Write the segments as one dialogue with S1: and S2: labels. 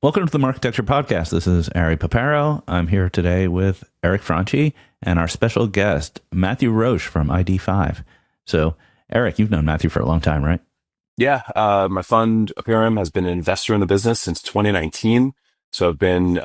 S1: Welcome to the Architecture Podcast. This is Ari Paparo. I'm here today with Eric Franchi and our special guest, Mathieu Roche from ID5. So, Eric, you've known Mathieu for a long time, right?
S2: Yeah, my fund, Paparo, has been an investor in the business since 2019. So I've been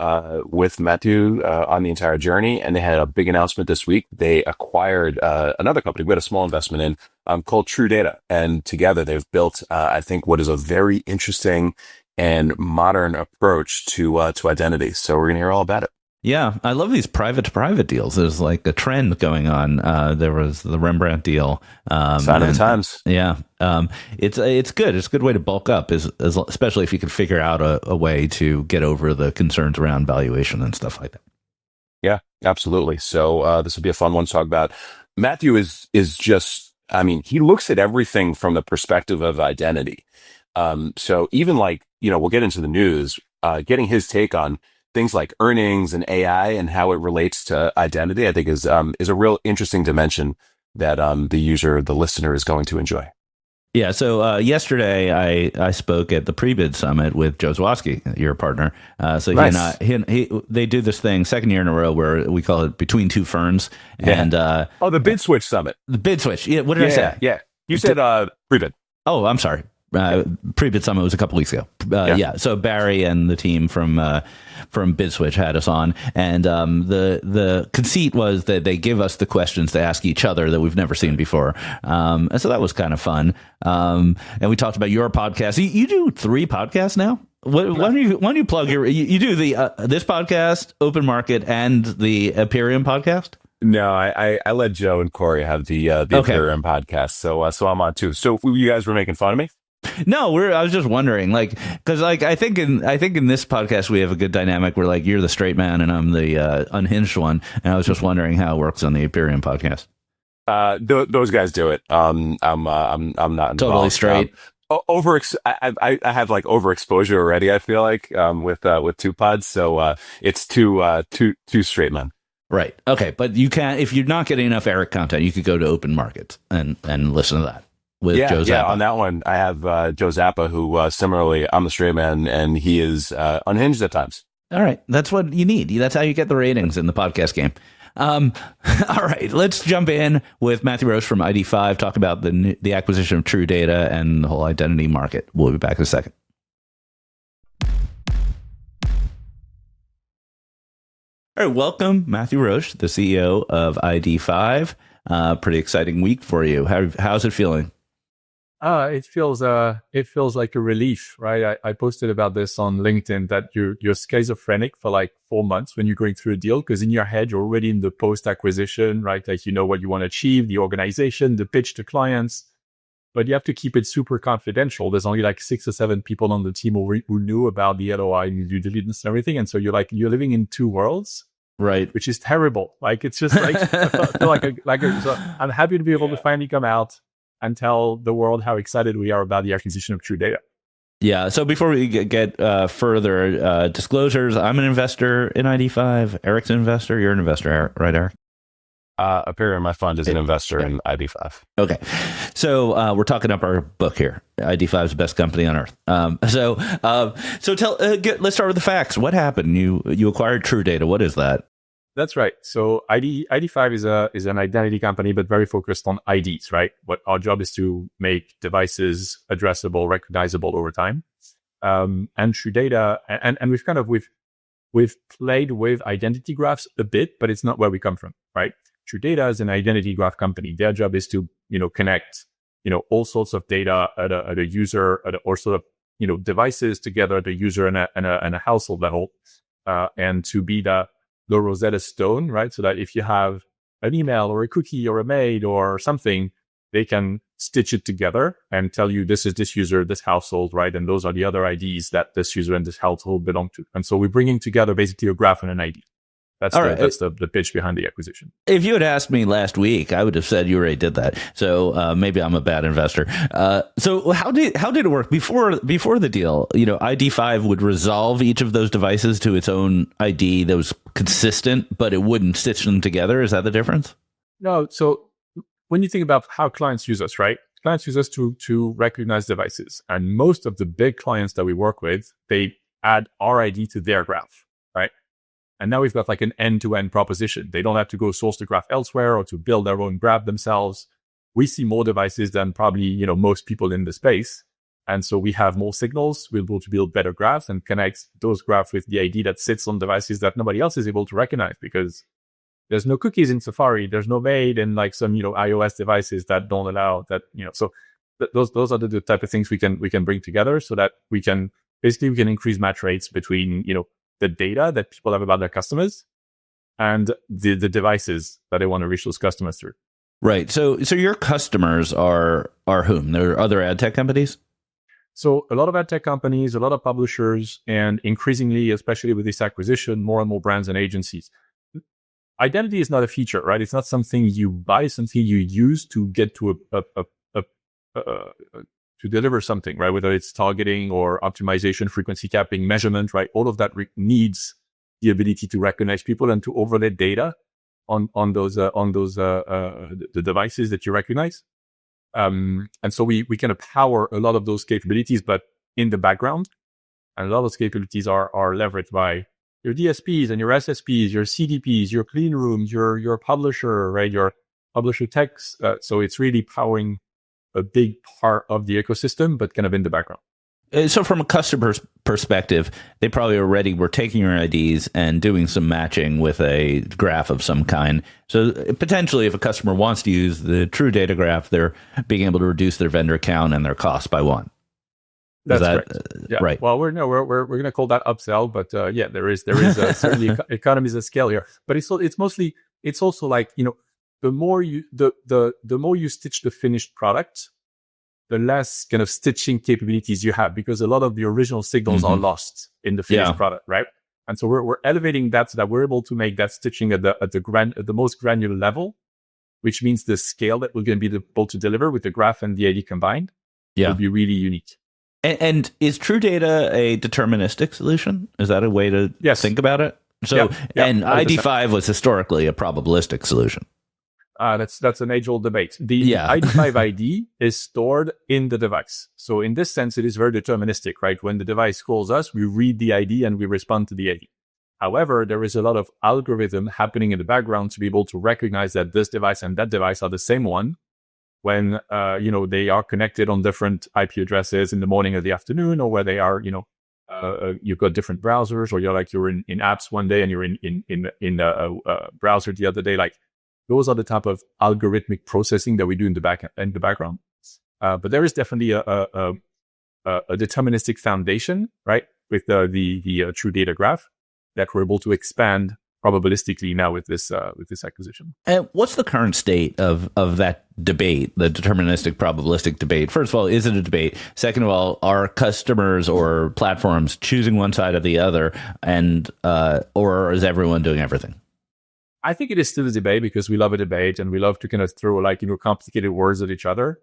S2: with Mathieu on the entire journey, and they had a big announcement this week. They acquired another company we had a small investment in called TrueData, and together they've built, I think, what is a very interesting and modern approach to identity. So we're going to hear all about it.
S1: Yeah, I love these private to private deals. There's like a trend going on. There was the Rembrandt deal.
S2: Sign of the times.
S1: Yeah, it's good. It's a good way to bulk up, especially if you can figure out a way to get over the concerns around valuation and stuff like that.
S2: Yeah, absolutely. So this will be a fun one to talk about. Mathieu is just, I mean, he looks at everything from the perspective of identity. So even we'll get into the news, getting his take on things like earnings and AI and how it relates to identity, I think is a real interesting dimension that the listener is going to enjoy.
S1: Yeah. So yesterday I spoke at the pre-bid summit with Joe Zwoski, your partner. So
S2: Nice.
S1: they do this thing second year in a row where we call it Between Two Ferns.
S2: Yeah.
S1: And
S2: The bid switch summit.
S1: the bid switch. Yeah. What did I say?
S2: Yeah. You said pre-bid.
S1: Oh, I'm sorry. Pre-bid summit was a couple weeks ago. Yeah. So Barry and the team from BidSwitch had us on, and the conceit was that they give us the questions to ask each other that we've never seen before, and so that was kind of fun. And we talked about your podcast. You do 3 podcasts now. Why don't you plug you do the this podcast, Open Market, and the Imperium podcast?
S2: No, I let Joe and Corey have the Imperium podcast, so I'm on too. So you guys were making fun of me?
S1: No, I was just wondering, because I think in this podcast we have a good dynamic where you're the straight man and I'm the unhinged one, and I was just wondering how it works on the Imperium podcast.
S2: Those guys do it. I'm not involved.
S1: Totally straight.
S2: I have overexposure already. I feel like with 2 pods, so it's two straight men.
S1: Right. Okay, but you can, if you're not getting enough Eric content, you could go to Open Market and listen to that. With Joe Zappa.
S2: Yeah, on that one, I have Joe Zappa, who similarly, I'm the straight man, and he is unhinged at times.
S1: All right, that's what you need. That's how you get the ratings in the podcast game. All right, let's jump in with Mathieu Roche from ID5, talk about the acquisition of TrueData and the whole identity market. We'll be back in a second. All right, welcome, Mathieu Roche, the CEO of ID5. Pretty exciting week for you. How's it feeling?
S3: It feels like a relief, right? I posted about this on LinkedIn that you're schizophrenic for 4 months when you're going through a deal, because in your head you're already in the post acquisition, right? Like you know what you want to achieve, the organization, the pitch to clients, but you have to keep it super confidential. There's only 6 or 7 people on the team who knew about the LOI and due diligence and everything, and so you're living in 2 worlds.
S1: Right,
S3: which is terrible. It's just I feel so I'm happy to be able to finally come out and tell the world how excited we are about the acquisition of TrueData.
S1: Yeah. So before we get further disclosures, I'm an investor in ID5. Eric's an investor. You're an investor, right, Eric?
S2: Apparently, my fund is an investor in ID5.
S1: Okay. So we're talking up our book here. ID5 is the best company on earth. So let's start with the facts. What happened? You acquired TrueData. What is that?
S3: That's right. So ID5 is an identity company, but very focused on IDs, right? What our job is to make devices addressable, recognizable over time. And TrueData, and we've played with identity graphs a bit, but it's not where we come from, right? TrueData is an identity graph company. Their job is to, connect, all sorts of data at a user, or sort of, devices together at a user and a household level, and to be the Rosetta Stone, right? So that if you have an email or a cookie or a mail or something, they can stitch it together and tell you this is this user, this household, right? And those are the other IDs that this user and this household belong to. And so we're bringing together basically a graph and an ID. That's the pitch behind the acquisition.
S1: If you had asked me last week, I would have said you already did that. So maybe I'm a bad investor. So how did it work before the deal? ID5 would resolve each of those devices to its own ID that was consistent, but it wouldn't stitch them together. Is that the difference?
S3: No. So when you think about how clients use us, right? Clients use us to recognize devices, and most of the big clients that we work with, they add our ID to their graph, right? And now we've got like an end-to-end proposition. They don't have to go source the graph elsewhere or to build their own graph themselves. We see more devices than probably, most people in the space. And so we have more signals. We're able to build better graphs and connect those graphs with the ID that sits on devices that nobody else is able to recognize, because there's no cookies in Safari. There's no made in like some, iOS devices that don't allow that, so those are the type of things we can bring together so that we can increase match rates between, the data that people have about their customers and the devices that they want to reach those customers through.
S1: Right. So your customers are whom? They're other ad tech companies?
S3: So a lot of ad tech companies, a lot of publishers, and increasingly, especially with this acquisition, more and more brands and agencies. Identity is not a feature, right? It's not something you buy, something you use to get to to deliver something, right? Whether it's targeting or optimization, frequency capping, measurement, right? All of that needs the ability to recognize people and to overlay data on those the devices that you recognize. And so we kind of power a lot of those capabilities, but in the background, and a lot of those capabilities are leveraged by your DSPs and your SSPs, your CDPs, your clean rooms, your publisher, right? Your publisher techs. So it's really powering a big part of the ecosystem, but kind of in the background.
S1: So from a customer's perspective, they probably already were taking your IDs and doing some matching with a graph of some kind. So potentially, if a customer wants to use the TrueData graph, they're being able to reduce their vendor count and their cost by one.
S3: That's correct. Yeah.
S1: Right.
S3: Well, we're going to call that upsell, but there is certainly economies of scale here. But it's also like, the more you stitch the finished product, the less kind of stitching capabilities you have, because a lot of the original signals are lost in the finished product, right? And so we're elevating that so that we're able to make that stitching at the most granular level, which means the scale that we're going to be able to deliver with the graph and the ID combined will be really unique.
S1: And is TrueData a deterministic solution? Is that a way to think about it? So, and ID5 was historically a probabilistic solution.
S3: That's an age-old debate. The ID5 ID is stored in the device. So in this sense, it is very deterministic, right? When the device calls us, we read the ID and we respond to the ID. However, there is a lot of algorithm happening in the background to be able to recognize that this device and that device are the same one when, they are connected on different IP addresses in the morning or the afternoon, or where they are, you've got different browsers, or you're in apps one day and you're in a browser the other day. Like, those are the type of algorithmic processing that we do in the background. But there is definitely a deterministic foundation, right, with the TrueData graph that we're able to expand probabilistically now with this acquisition.
S1: And what's the current state of that debate, the deterministic probabilistic debate? First of all, is it a debate? Second of all, are customers or platforms choosing one side or the other, and or is everyone doing everything?
S3: I think it is still a debate, because we love a debate and we love to kind of throw complicated words at each other.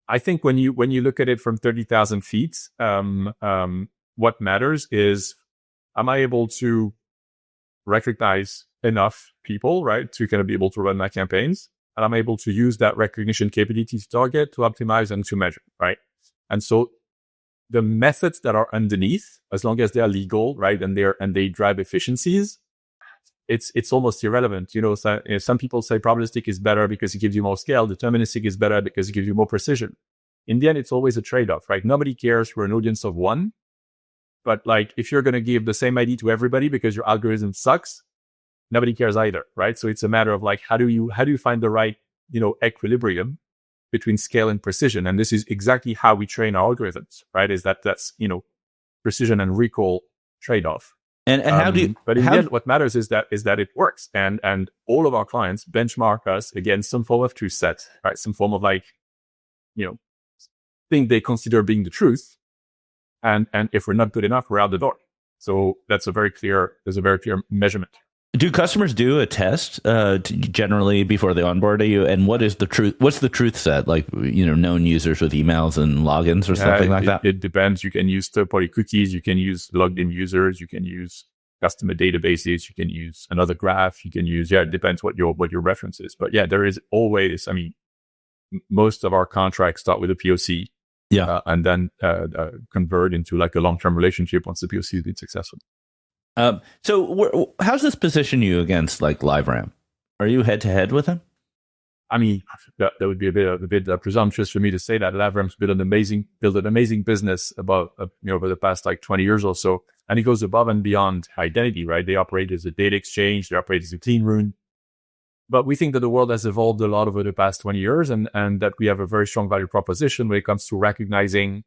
S3: I think when you look at it from 30,000 feet, what matters is, am I able to recognize enough people, right, to kind of be able to run my campaigns? And I'm able to use that recognition capability to target, to optimize, and to measure, right? And so the methods that are underneath, as long as they are legal, right, and they drive efficiencies, it's almost irrelevant. So, some people say probabilistic is better because it gives you more scale. Deterministic is better because it gives you more precision. In the end, it's always a trade-off, right? Nobody cares for an audience of one. But like, if you're going to give the same ID to everybody because your algorithm sucks, nobody cares either, right? So it's a matter of like, how do you find the right, equilibrium between scale and precision? And this is exactly how we train our algorithms, right? That's precision and recall trade-off.
S1: And how do you?
S3: But in the end, what matters is that it works, and all of our clients benchmark us against some form of truth set, right? Some form of thing they consider being the truth, and if we're not good enough, we're out the door. So there's a very clear measurement.
S1: Do customers do a test generally before they onboard you? And what is the truth? What's the truth set? Like, known users with emails and logins or something like that?
S3: It depends. You can use third-party cookies. You can use logged-in users. You can use customer databases. You can use another graph. You can use, it depends what your reference is. But there is always, most of our contracts start with a POC. and then convert into like a long-term relationship once the POC has been successful.
S1: So how's this position you against like LiveRamp? Are you head to head with him?
S3: I mean, that would be a bit presumptuous for me to say that. LiveRamp's built an amazing business over the past like 20 years or so, and it goes above and beyond identity, right? They operate as a data exchange, they operate as a clean room, but we think that the world has evolved a lot over the past 20 years, and that we have a very strong value proposition when it comes to recognizing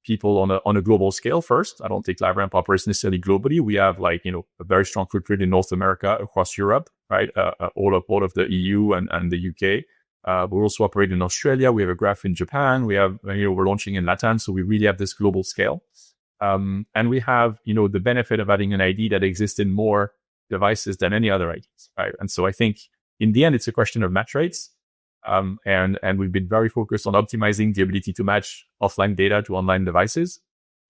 S3: people on a global scale. First, I don't think LiveRamp operates necessarily globally. We have a very strong footprint in North America, across Europe, right? All of the EU and the UK. We're also operating in Australia. We have a graph in Japan. We have, we're launching in Latin. So we really have this global scale. And we have, the benefit of having an ID that exists in more devices than any other IDs, right? And so I think in the end, it's a question of match rates. And we've been very focused on optimizing the ability to match offline data to online devices.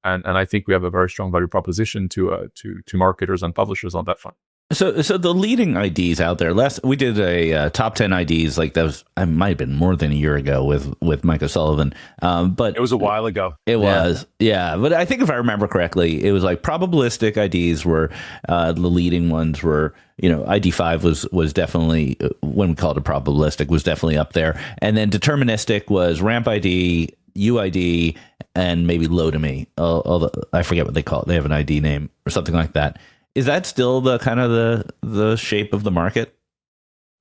S3: And I think we have a very strong value proposition to marketers and publishers on that front.
S1: So the leading IDs out there, we did a top 10 IDs, like that was, I might have been more than a year ago with Mike O'Sullivan. But
S2: it was a while ago.
S1: It was, yeah. But I think if I remember correctly, it was like probabilistic IDs were the leading ones were, ID5 was definitely, when we called it probabilistic, was definitely up there. And then deterministic was ramp ID, UID, and maybe low to me. Although I forget what they call it. They have an ID name or something like that. Is that still the kind of the shape of the market?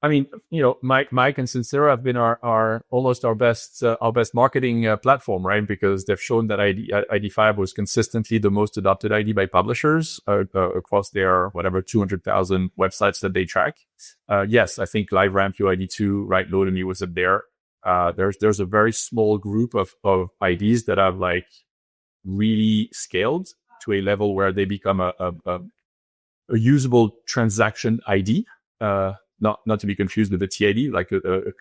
S3: I mean, Mike and Sincera have been almost our best marketing platform, right? Because they've shown that ID5 was consistently the most adopted ID by publishers across their 200,000 websites that they track. Yes, I think LiveRamp UID2, right? Low to me was up there. There's a very small group of IDs that have like really scaled to a level where they become a usable transaction ID, not to be confused with a TID, like a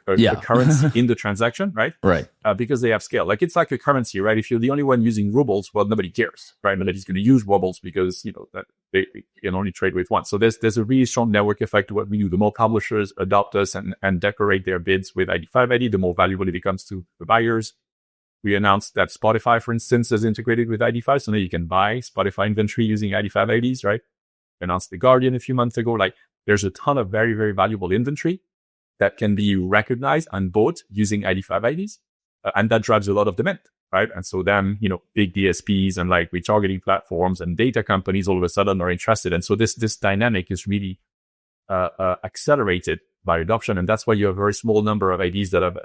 S3: currency in the transaction, right?
S1: Right.
S3: Because they have scale. Like it's like a currency, right? If you're the only one using rubles, well, nobody cares, right? Nobody's going to use rubles because that they can only trade with one. So there's a really strong network effect to what we do. The more publishers adopt us and decorate their bids with ID5 ID, the more valuable it becomes to the buyers. We announced that Spotify, for instance, is integrated with ID5, so now you can buy Spotify inventory using ID5 IDs, right? Announced The Guardian a few months ago. Like there's a ton of very, very valuable inventory that can be recognized and bought using ID5 IDs. And that drives a lot of demand, right? And so then, big DSPs and like retargeting platforms and data companies all of a sudden are interested. And so this dynamic is really accelerated by adoption. And that's why you have a very small number of IDs that have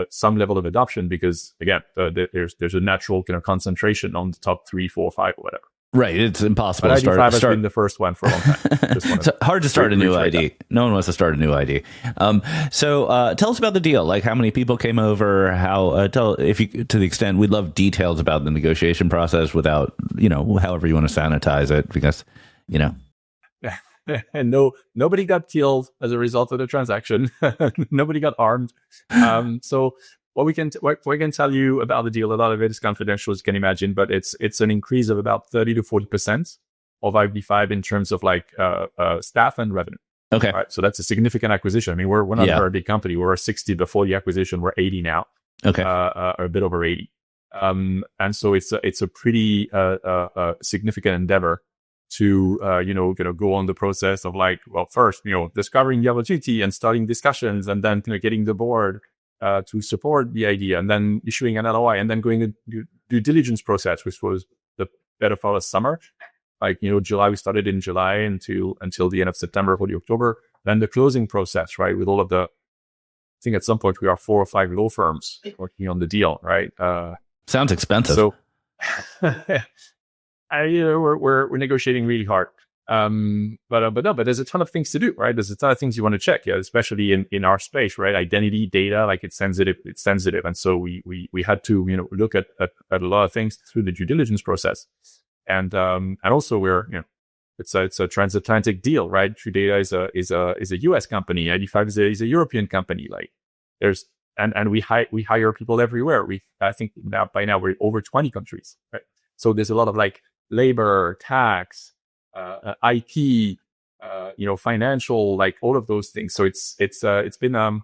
S3: some level of adoption, because again, there's a natural kind of concentration on the top 3, 4, 5, or whatever.
S1: Right, it's impossible to
S3: start. Has been the first one for a long time.
S1: It's hard to start a new ID. No one wants to start a new ID. So tell us about the deal. Like how many people came over? How to the extent we'd love details about the negotiation process without however you want to sanitize it, because
S3: and nobody got killed as a result of the transaction. Nobody got harmed. So. What we can tell you about the deal, a lot of it is confidential, as you can imagine, but it's an increase of about 30 to 40% of ID5 in terms of like staff and revenue.
S1: Okay,
S3: right. So that's a significant acquisition. I mean, we're not a very big company. We were 60 before the acquisition. We're 80 now.
S1: Okay,
S3: a bit over 80. And so it's a pretty significant endeavor to go on the process of like, well, first discovering the opportunity and starting discussions, and then getting the board to support the idea, and then issuing an LOI, and then going the due diligence process, which was the better part of summer. Like, July, we started in July until the end of September, early October. Then the closing process, right? With all of the, I think at some point we are 4 or 5 law firms working on the deal, right?
S1: Sounds expensive.
S3: So we're negotiating really hard. But there's a ton of things to do, right? There's a ton of things you want to check, especially in our space, right? Identity data, like it's sensitive. And so we had to, look at a lot of things through the due diligence process. And also it's a transatlantic deal, right? TrueData is a US company. ID5 is a European company. Like there's, and we hire people everywhere. I think by now we're over 20 countries, right? So there's a lot of like labor, tax, IP, financial, like all of those things. So it's been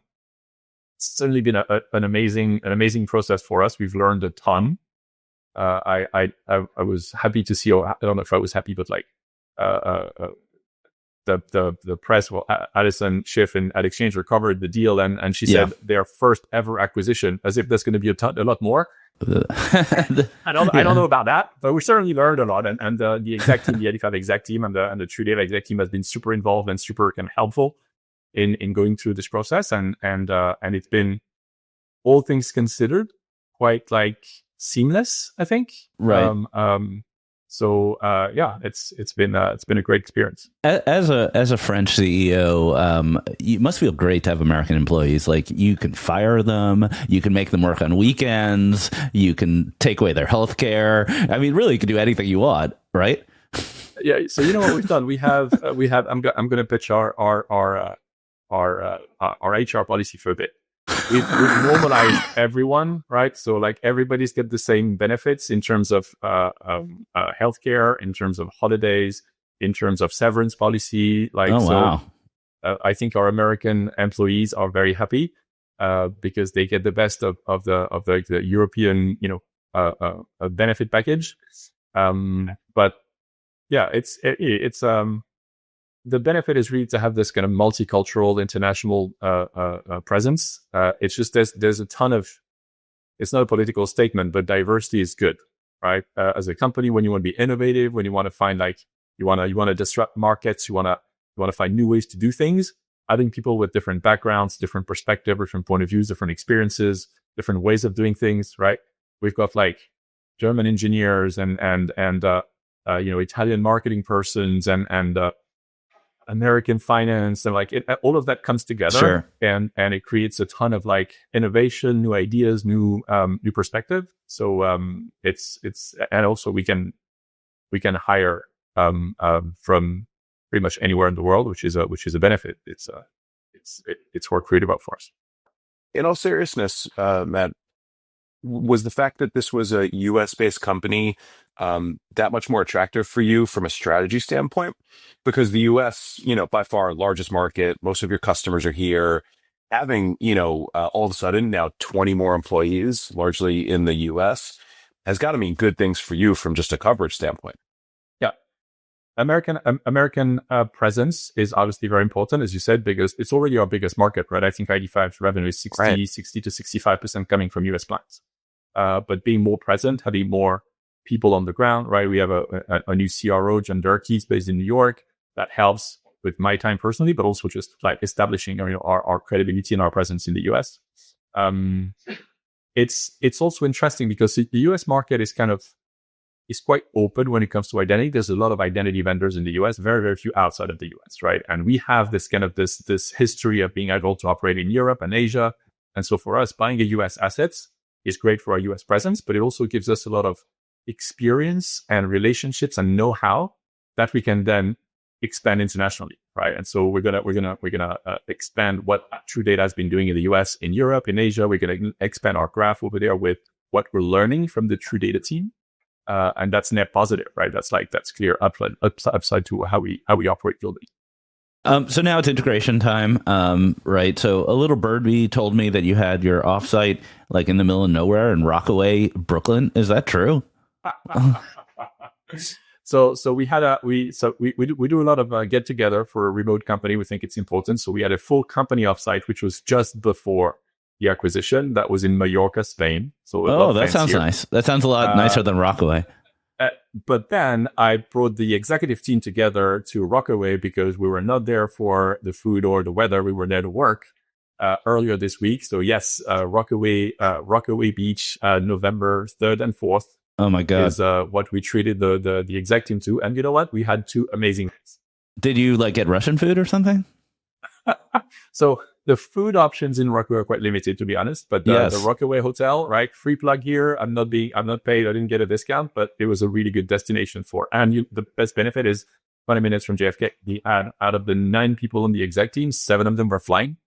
S3: certainly been an amazing process for us. We've learned a ton. I was happy to see, or I don't know if I was happy, but like the press, well, Alison Schiff and at Exchanger covered the deal, and she said their first ever acquisition, as if there's going to be a lot more. I don't know about that, but we certainly learned a lot, and the exec team, the 85 exec team, and the TrueData exec team has been super involved and super kind of helpful in going through this process, and it's been, all things considered, quite like seamless, I think.
S1: Right.
S3: So it's been a great experience.
S1: As a French CEO, you must feel great to have American employees. Like, you can fire them, you can make them work on weekends, you can take away their health care. I mean, really, you can do anything you want, right?
S3: Yeah. So you know what we've done? We have. I'm going to pitch our HR policy for a bit. We've normalized everyone, right? So like everybody's got the same benefits in terms of healthcare, in terms of holidays, in terms of severance policy. Like,
S1: wow.
S3: I think our American employees are very happy because they get the best of the European, benefit package. But yeah, it's the benefit is really to have this kind of multicultural, international presence. It's just there's a ton of, it's not a political statement, but diversity is good, right? As a company, when you want to be innovative, when you want to find you want to disrupt markets, you want to find new ways to do things. I think people with different backgrounds, different perspective, different point of views, different experiences, different ways of doing things, right? We've got like German engineers and Italian marketing persons and American finance, and like all of that comes together.
S1: Sure.
S3: and it creates a ton of like innovation, new ideas, new perspective. So it's and also we can hire from pretty much anywhere in the world, which is a benefit. It's worked really well for us.
S2: In all seriousness, Matt, was the fact that this was a US based company that much more attractive for you from a strategy standpoint? Because the US, by far largest market, most of your customers are here. Having, all of a sudden now 20 more employees, largely in the US, has got to mean good things for you from just a coverage standpoint.
S3: Yeah. American presence is obviously very important, as you said, because it's already our biggest market, right? I think 85's revenue is 60 to 65% coming from US clients. But being more present, having more people on the ground, right? We have a new CRO, John Durkee, based in New York. That helps with my time personally, but also just like establishing our credibility and our presence in the US. It's also interesting because the US market is quite open when it comes to identity. There's a lot of identity vendors in the US, very, very few outside of the US, right? And we have this this history of being able to operate in Europe and Asia. And so for us, buying a US assets is great for our US presence, but it also gives us a lot of experience and relationships and know-how that we can then expand internationally, right? And so we're gonna expand what TrueData has been doing in the US, in Europe, in Asia. We're gonna expand our graph over there with what we're learning from the TrueData team, and that's net positive, right? That's clear upside to how we operate globally.
S1: So now it's integration time, right? So a little birdie told me that you had your offsite like in the middle of nowhere in Rockaway, Brooklyn. Is that true?
S3: So we do a lot of get together for a remote company. We think it's important. So we had a full company offsite, which was just before the acquisition. That was in Mallorca, Spain. So
S1: that sounds nice. That sounds a lot nicer than Rockaway.
S3: But then I brought the executive team together to Rockaway because we were not there for the food or the weather. We were there to work earlier this week. So yes, Rockaway Beach, November 3rd and 4th.
S1: Oh my God.
S3: Is what we treated the exec team to. And you know what? We had 2 amazing days.
S1: Did you like get Russian food or something?
S3: So the food options in Rockaway are quite limited, to be honest. But the Rockaway Hotel, right? Free plug here. I'm not paid. I didn't get a discount, but it was a really good destination for. And the best benefit is 20 minutes from JFK. Out of the 9 people on the exec team, 7 of them were flying.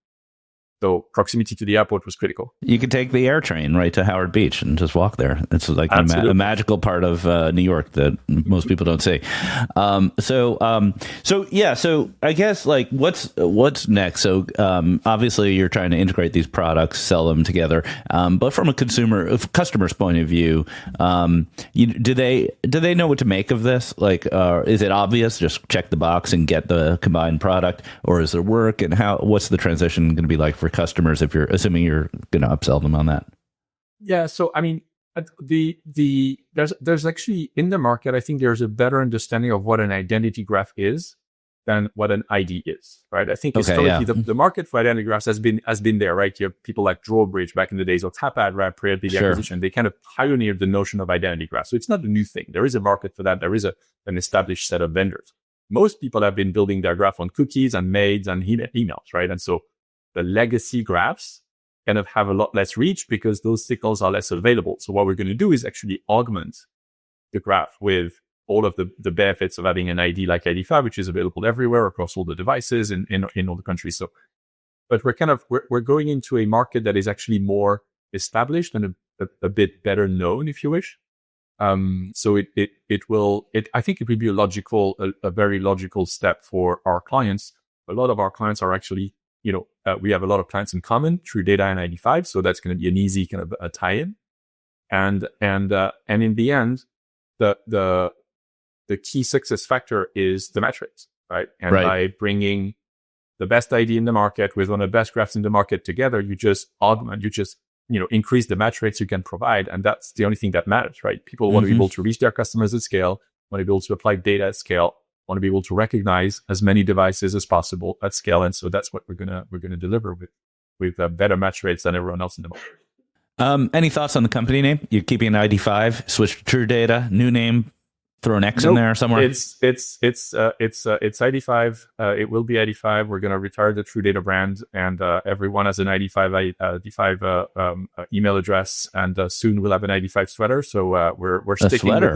S3: So proximity to the airport was critical.
S1: You could take the air train right to Howard Beach and just walk there. It's like a magical part of New York that most people don't see. So I guess like what's next? So obviously you're trying to integrate these products, sell them together. But from a customer's point of view, do they know what to make of this? Like, is it obvious? Just check the box and get the combined product, or is there work? And what's the transition going to be like for customers if you're assuming you're going to upsell them on that?
S3: Yeah. So, I mean, there's actually in the market, I think there's a better understanding of what an identity graph is than what an ID is, right? I think historically the market for identity graphs has been there, right? You have people like Drawbridge back in the days, or Tapad, right? Prior to the acquisition, they kind of pioneered the notion of identity graph. So it's not a new thing. There is a market for that. There is an established set of vendors. Most people have been building their graph on cookies and maids and emails, right? And so the legacy graphs kind of have a lot less reach because those signals are less available. So what we're going to do is actually augment the graph with all of the benefits of having an ID like ID5, which is available everywhere across all the devices in all the countries. So, but we're going into a market that is actually more established and a bit better known, if you wish. So I think it will be a very logical step for our clients. A lot of our clients are actually, we have a lot of clients in common, TrueData and ID5. So that's going to be an easy kind of a tie-in. And in the end, the key success factor is the metrics, right? And by bringing the best ID in the market with one of the best graphs in the market together, you just increase the match rates you can provide. And that's the only thing that matters, right? People want to be able to reach their customers at scale, want to be able to apply data at scale, want to be able to recognize as many devices as possible at scale. And so that's what we're gonna deliver with better match rates than everyone else in the market.
S1: Any thoughts on the company name? You're keeping an ID5, switch to TrueData, new name, throw an X in there somewhere?
S3: It's ID5. It will be ID5. We're going to retire the TrueData brand, and everyone has an ID5 email address, and soon we'll have an ID5 sweater. So we're sticking with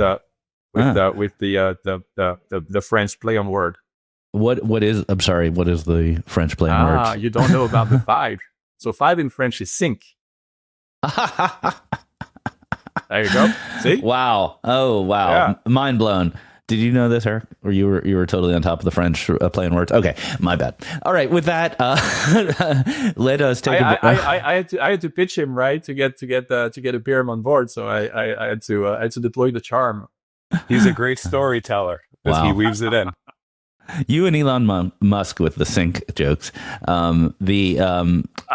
S3: the French play on word.
S1: What is the French play on words?
S3: You don't know about the 5. So 5 in French is sync. There you go. See?
S1: Wow. Oh, wow. Yeah. Mind blown. Did you know this, Eric? Or you were totally on top of the French play on words? Okay, my bad. All right, with that, let us take.
S3: I had to pitch him right to get a beer him on board. So I had to deploy the charm.
S2: He's a great storyteller because he weaves it in.
S1: You and Elon Musk with the sync jokes. All right.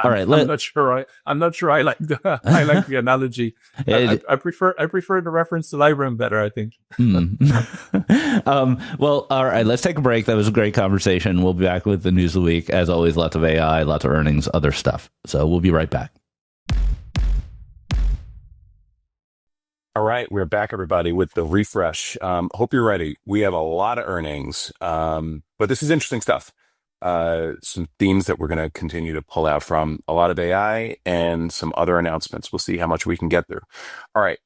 S3: I'm not sure. I like the analogy. I prefer the reference to Librem better, I think.
S1: Well, all right. Let's take a break. That was a great conversation. We'll be back with the news of the week. As always, lots of AI, lots of earnings, other stuff. So we'll be right back.
S2: All right, we're back, everybody, with the refresh. Hope you're ready. We have a lot of earnings, but this is interesting stuff. Some themes that we're going to continue to pull out from a lot of AI and some other announcements. We'll see how much we can get through. All right,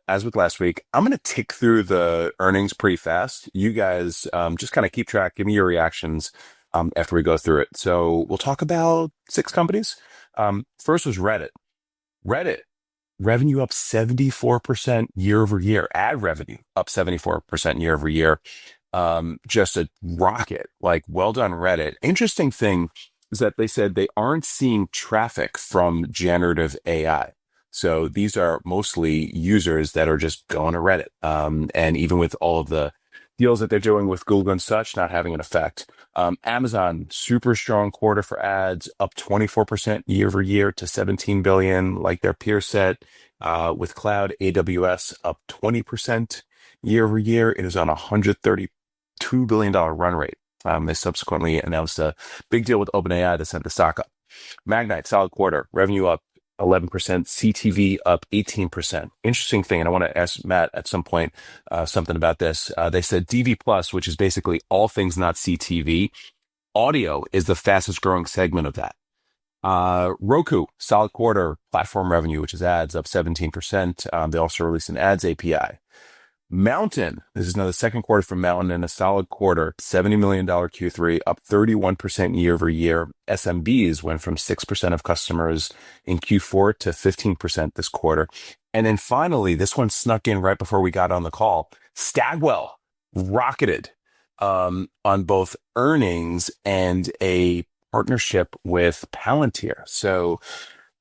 S2: as with last week, I'm going to tick through the earnings pretty fast. You guys just kind of keep track. Give me your reactions after we go through it. So we'll talk about 6 companies. First was Reddit. Revenue up 74% year over year. Ad revenue up 74% year over year. Just a rocket. Like, well done, Reddit. Interesting thing is that they said they aren't seeing traffic from generative AI. So these are mostly users that are just going to Reddit. And even with all of the deals that they're doing with Google and such, not having an effect. Amazon, super strong quarter for ads, up 24% year over year to 17 billion, like their peer set. With cloud, AWS up 20% year over year. It is on a $132 billion run rate. They subsequently announced a big deal with OpenAI that sent the stock up. Magnite, solid quarter, revenue up 11%, CTV up 18%. Interesting thing, and I want to ask Matt at some point something about this. They said DV Plus, which is basically all things not CTV, audio is the fastest growing segment of that. Roku, solid quarter, platform revenue, which is ads, up 17%. They also released an ads API. Mountain, this is now the second quarter from Mountain and a solid quarter, $70 million Q3, up 31% year over year. SMBs went from 6% of customers in Q4 to 15% this quarter. And then finally, this one snuck in right before we got on the call. Stagwell rocketed on both earnings and a partnership with Palantir. So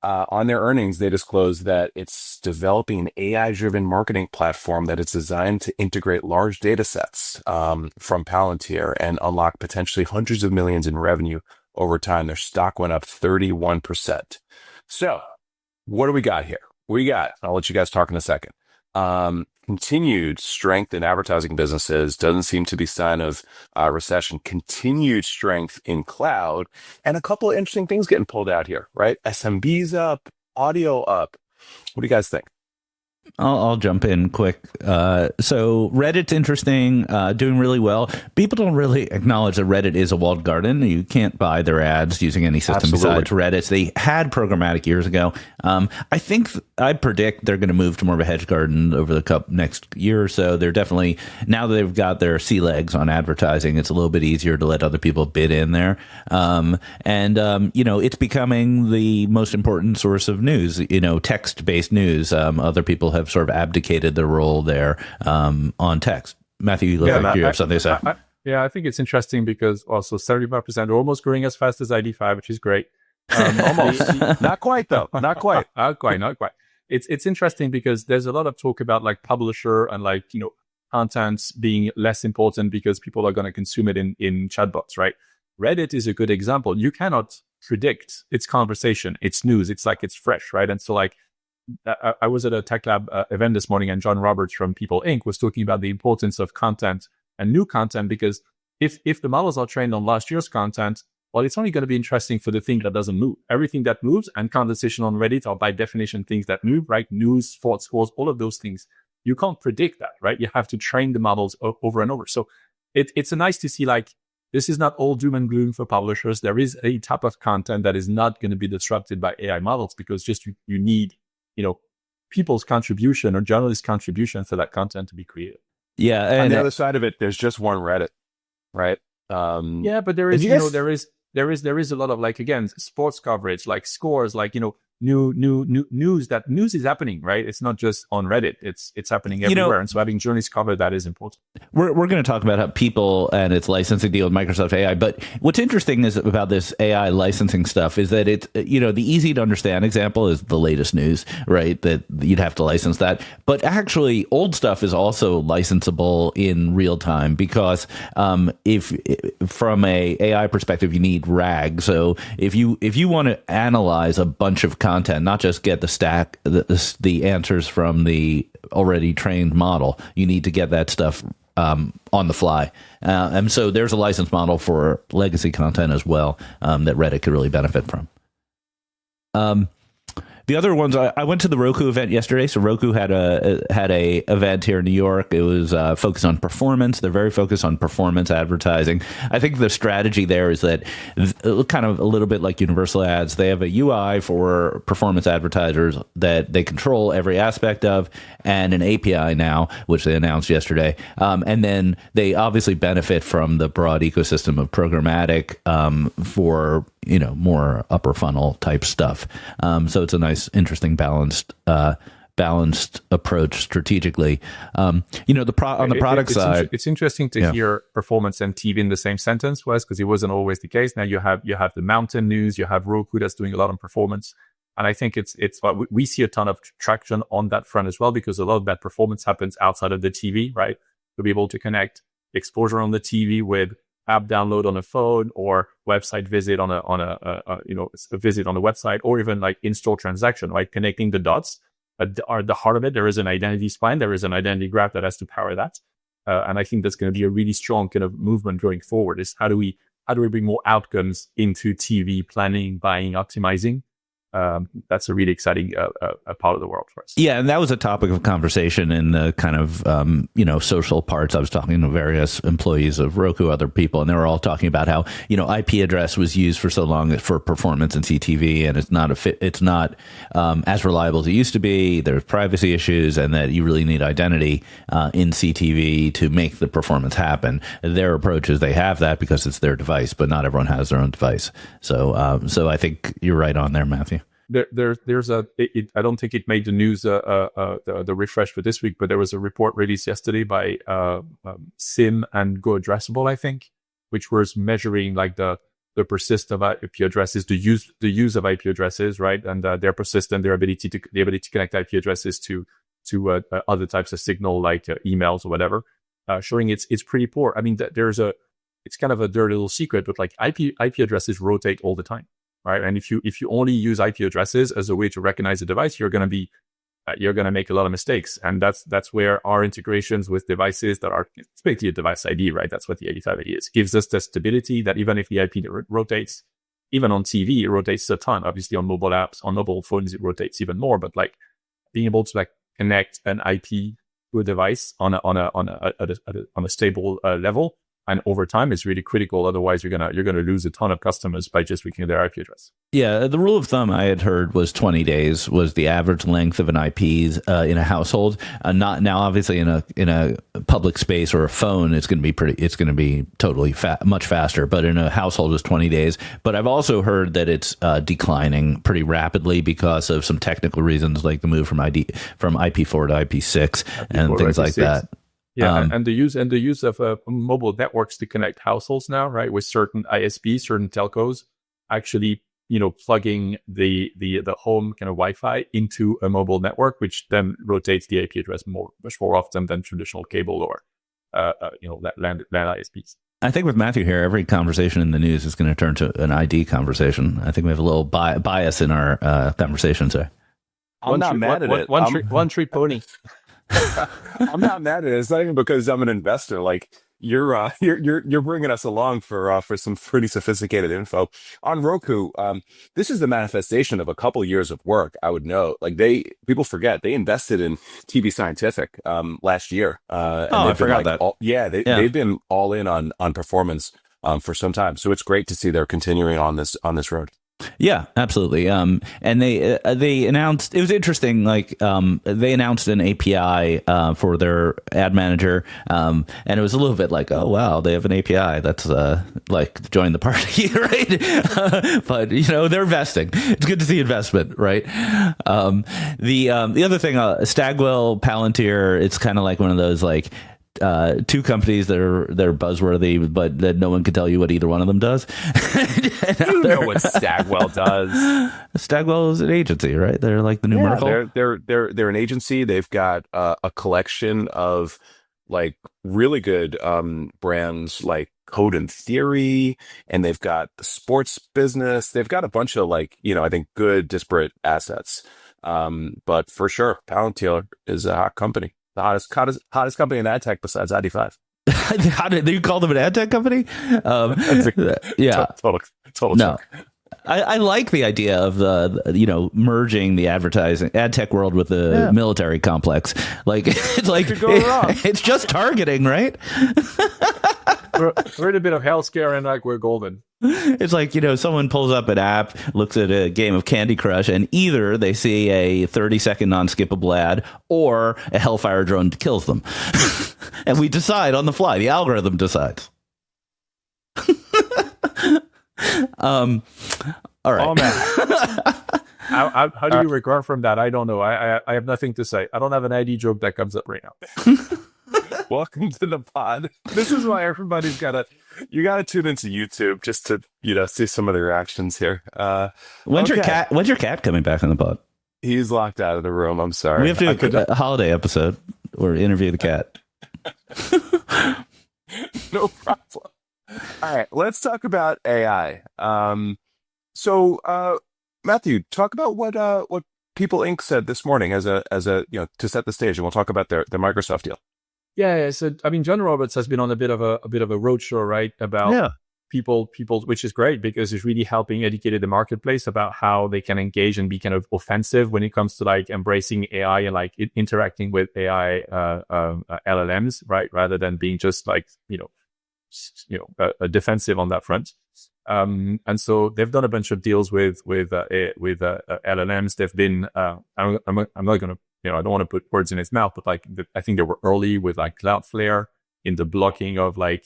S2: on their earnings, they disclosed that it's developing an AI-driven marketing platform that is designed to integrate large data sets from Palantir and unlock potentially hundreds of millions in revenue over time. Their stock went up 31%. So what do we got here? I'll let you guys talk in a second. Continued strength in advertising businesses, doesn't seem to be sign of recession. Continued strength in cloud, and a couple of interesting things getting pulled out here, right? SMBs up, audio up. What do you guys think?
S1: I'll jump in quick. So Reddit's interesting, doing really well. People don't really acknowledge that Reddit is a walled garden. You can't buy their ads using any system besides Reddit. They had programmatic years ago. I predict they're going to move to more of a hedge garden over the next year or so. They're definitely, now that they've got their sea legs on advertising, it's a little bit easier to let other people bid in there. It's becoming the most important source of news, text-based news. Other people have sort of abdicated their role there on text. Matthew, you look like you have something to say.
S3: I think it's interesting because also 75% are almost growing as fast as ID5, which is great.
S2: Almost. Not quite, though. Not quite.
S3: Not quite. It's interesting because there's a lot of talk about like publisher and content being less important because people are going to consume it in chatbots, right? Reddit is a good example. You cannot predict its conversation, its news. It's fresh, right? And so I was at a Tech Lab event this morning, and John Roberts from People Inc. was talking about the importance of content and new content, because if the models are trained on last year's content, well, it's only going to be interesting for the thing that doesn't move. Everything that moves, and conversation on Reddit are by definition things that move, right? News, sports scores, all of those things. You can't predict that, right? You have to train the models over and over. So it's nice to see this is not all doom and gloom for publishers. There is a type of content that is not going to be disrupted by AI models, because just you need people's contribution or journalists' contribution for that content to be created.
S1: Yeah,
S2: and on the other side of it, there's just one Reddit, right?
S3: But there is, there is a lot of again, sports coverage, scores, new news. That news is happening, right? It's not just on Reddit. It's happening everywhere. And so having journalists cover that is important.
S1: We're going to talk about how people and its licensing deal with Microsoft AI. But what's interesting is about this AI licensing stuff is that it's, the easy to understand example is the latest news, right? That you'd have to license that. But actually old stuff is also licensable in real time, because if from a AI perspective, you need RAG. So if you want to analyze a bunch of content, not just get the answers from the already trained model, you need to get that stuff on the fly. And so there's a license model for legacy content as well that Reddit could really benefit from. The other ones, I went to the Roku event yesterday. So Roku had a event here in New York. It was focused on performance. They're very focused on performance advertising. I think the strategy there is that kind of a little bit like Universal Ads, they have a UI for performance advertisers that they control every aspect of, and an API now, which they announced yesterday. And then they obviously benefit from the broad ecosystem of programmatic for more upper funnel type stuff. So it's a nice, interesting, balanced approach strategically. On the product side,
S3: it's interesting to hear performance and TV in the same sentence, because it wasn't always the case. Now you have the Mountain News, you have Roku that's doing a lot on performance, and I think it's we see a ton of traction on that front as well, because a lot of that performance happens outside of the TV, right? To be able to connect exposure on the TV with app download on a phone, or website visit on a visit on a website, or even in-store transaction, right? Connecting the dots. At the heart of it, there is an identity spine, there is an identity graph that has to power that. And I think that's going to be a really strong kind of movement going forward, is how do we bring more outcomes into TV planning, buying, optimizing, that's a really exciting part of the world for us.
S1: Yeah, and that was a topic of conversation in the kind of social parts. I was talking to various employees of Roku, other people, and they were all talking about how IP address was used for so long for performance in CTV, and it's not as reliable as it used to be. There's privacy issues, and that you really need identity in CTV to make the performance happen. Their approach is they have that because it's their device, but not everyone has their own device. So I think you're right on there, Matthew.
S3: There's I don't think it made the news, the refresh for this week, but there was a report released yesterday by SIM and Go Addressable, I think, which was measuring like the persist of IP addresses, the use of IP addresses, right, and their persistence, the ability to connect IP addresses to other types of signal like emails or whatever, showing it's pretty poor. I mean, it's kind of a dirty little secret, but like IP addresses rotate all the time. Right. And if you only use IP addresses as a way to recognize a device, you're going to make a lot of mistakes. And that's where our integrations with devices that are basically a device ID, right? That's what the 85 ID is. Gives us the stability that even if the IP rotates, even on TV, it rotates a ton. Obviously on mobile apps, on mobile phones, it rotates even more. But like being able to like connect an IP to a device on a stable level, and over time is really critical. Otherwise, you're gonna lose a ton of customers by just leaking their IP address.
S1: Yeah, the rule of thumb I had heard was 20 days was the average length of an IP in a household. Not now, obviously, in a public space or a phone, it's going to be totally much faster. But in a household, it's 20 days. But I've also heard that it's declining pretty rapidly because of some technical reasons, like the move from IP4 to IP6 and things like that.
S3: Yeah, and the use of mobile networks to connect households now, right? With certain ISPs, certain telcos, actually, plugging the home kind of Wi-Fi into a mobile network, which then rotates the IP address much more often than traditional cable or land ISPs.
S1: I think with Matthew here, every conversation in the news is going to turn to an ID conversation. I think we have a little bias in our conversations there.
S2: I'm not mad at it.
S4: One tree pony.
S2: I'm not mad at it. It's not even because I'm an investor. Like you're bringing us along for some pretty sophisticated info on Roku. This is the manifestation of a couple years of work. I would note, like people forget they invested in TV Scientific last year. And
S1: I forgot that.
S2: They've been all in on performance for some time. So it's great to see they're continuing on this road.
S1: Yeah, absolutely. And they announced, it was interesting, like they announced an API for their ad manager, and it was a little bit like, oh wow, they have an API. That's like join the party, right? But they're investing. It's good to see investment, right? The other thing, Stagwell, Palantir, it's kind of like one of those like two companies that are buzzworthy, but that no one can tell you what either one of them does.
S2: You know what Stagwell does.
S1: Stagwell is an agency, right? They're like the new Merkle.
S2: They're an agency. They've got a collection of like really good brands like Code and Theory, and they've got the sports business. They've got a bunch of like, I think good disparate assets. But for sure, Palantir is a hot company. The hottest company in ad tech besides ID5.
S1: How did you call them an ad tech company? Yeah,
S2: total.
S1: No, I like the idea of merging the ad tech world with the military complex. Like it's like it's just targeting, right?
S3: We're in a bit of healthcare and like we're golden.
S1: It's like, someone pulls up an app, looks at a game of Candy Crush, and either they see a 30-second non-skippable ad or a Hellfire drone kills them. And we decide on the fly. The algorithm decides. All right.
S3: Oh, man. How do you recover from that? I don't know. I have nothing to say. I don't have an ID joke that comes up right now.
S2: Welcome to the pod. This is why everybody's you gotta tune into YouTube just to see some of the reactions here.
S1: When's your cat coming back on the pod?
S2: He's locked out of the room. I'm sorry.
S1: We have to do a holiday episode or interview the cat.
S2: No problem. All right, let's talk about AI. So Matthew, talk about what People Inc. said this morning as a to set the stage, and we'll talk about their Microsoft deal.
S3: Yeah. So John Roberts has been on a bit of a roadshow, right? About people, which is great because it's really helping educate the marketplace about how they can engage and be kind of offensive when it comes to like embracing AI and like interacting with AI LLMs, right? Rather than being just like, defensive on that front. And so they've done a bunch of deals with LLMs. They've been, I'm not going to, I don't want to put words in his mouth, but like, I think they were early with like Cloudflare in the blocking of like,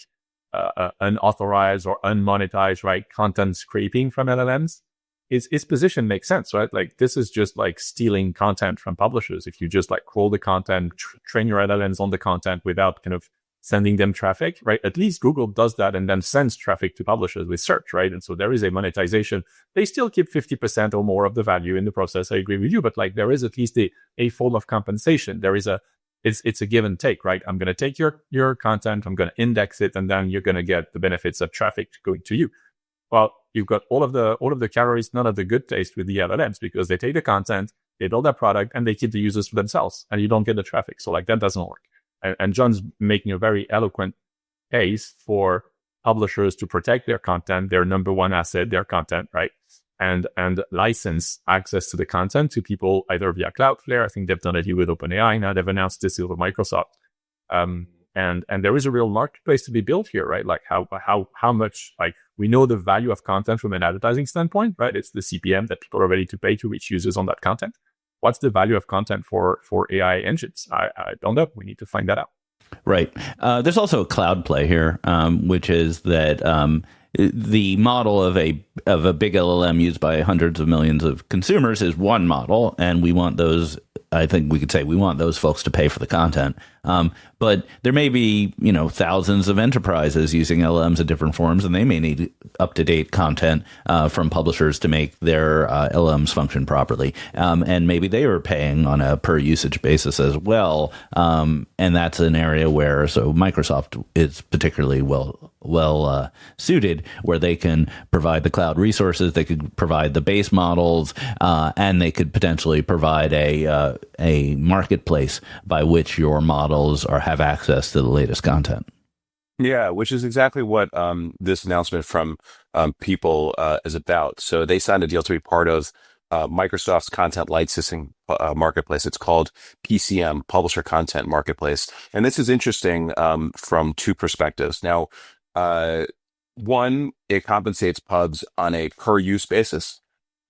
S3: unauthorized or unmonetized, right, content scraping from LLMs. His position makes sense, right? Like this is just like stealing content from publishers. If you just like crawl the content, train your LLMs on the content without kind of sending them traffic, right? At least Google does that and then sends traffic to publishers with search, right? And so there is a monetization. They still keep 50% or more of the value in the process. I agree with you, but like there is at least a form of compensation. There is it's a give and take, right? I'm going to take your content, I'm going to index it, and then you're going to get the benefits of traffic going to you. Well, you've got all of the calories, none of the good taste with the LLMs because they take the content, they build that product, and they keep the users for themselves, and you don't get the traffic. So like that doesn't work. And John's making a very eloquent case for publishers to protect their content, their number one asset, their content, right? And license access to the content to people either via Cloudflare. I think they've done it here with OpenAI. Now they've announced this with Microsoft. And there is a real marketplace to be built here, right? Like how much, like we know the value of content from an advertising standpoint, right? It's the CPM that people are ready to pay to reach users on that content. What's the value of content for AI engines? I don't know. We need to find that out.
S1: Right. There's also a cloud play here, which is that the model of a big LLM used by hundreds of millions of consumers is one model, and we want those. I think we could say we want those folks to pay for the content. But there may be, thousands of enterprises using LLMs in different forms, and they may need up-to-date content from publishers to make their LLMs function properly. And maybe they are paying on a per-usage basis as well. And that's an area where Microsoft is particularly well suited, where they can provide the cloud resources, they could provide the base models, and they could potentially provide a marketplace by which your models have access to the latest content.
S2: Yeah, which is exactly what this announcement from People is about. So they signed a deal to be part of Microsoft's content licensing marketplace. It's called PCM, Publisher Content Marketplace. And this is interesting from two perspectives. Now, one, it compensates pubs on a per-use basis.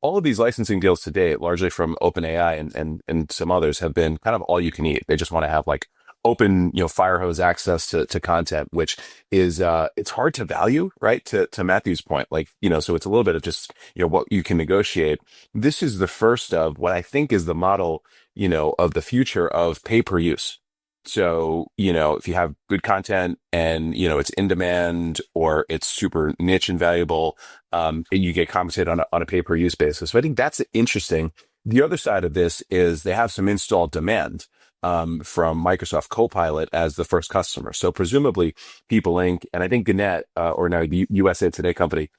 S2: All of these licensing deals to date, largely from OpenAI and some others, have been kind of all you can eat. They just want to have like open, fire hose access to content, which is it's hard to value, right? To Matthew's point, like, so it's a little bit of just, what you can negotiate. This is the first of what I think is the model, of the future of pay per use. So, if you have good content and, it's in demand or it's super niche and valuable, and you get compensated on a pay-per-use basis. So I think that's interesting. The other side of this is they have some installed demand from Microsoft Copilot as the first customer. So presumably People Inc. and I think Gannett, or now the USA Today company,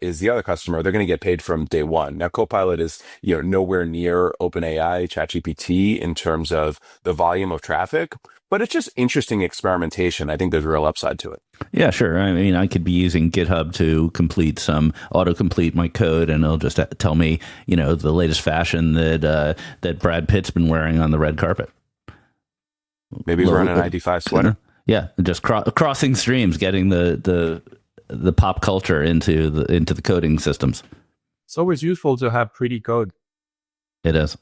S2: is the other customer. They're going to get paid from day one. Now, Copilot is, nowhere near OpenAI, ChatGPT in terms of the volume of traffic, but it's just interesting experimentation. I think there's a real upside to it.
S1: Yeah, sure. I mean, I could be using GitHub to autocomplete my code, and it'll just tell me, the latest fashion that Brad Pitt's been wearing on the red carpet.
S2: Maybe he's wearing an ID5 sweater.
S1: Yeah, just crossing streams, getting the pop culture into the coding systems.
S3: It's always useful to have pretty code.
S1: It is.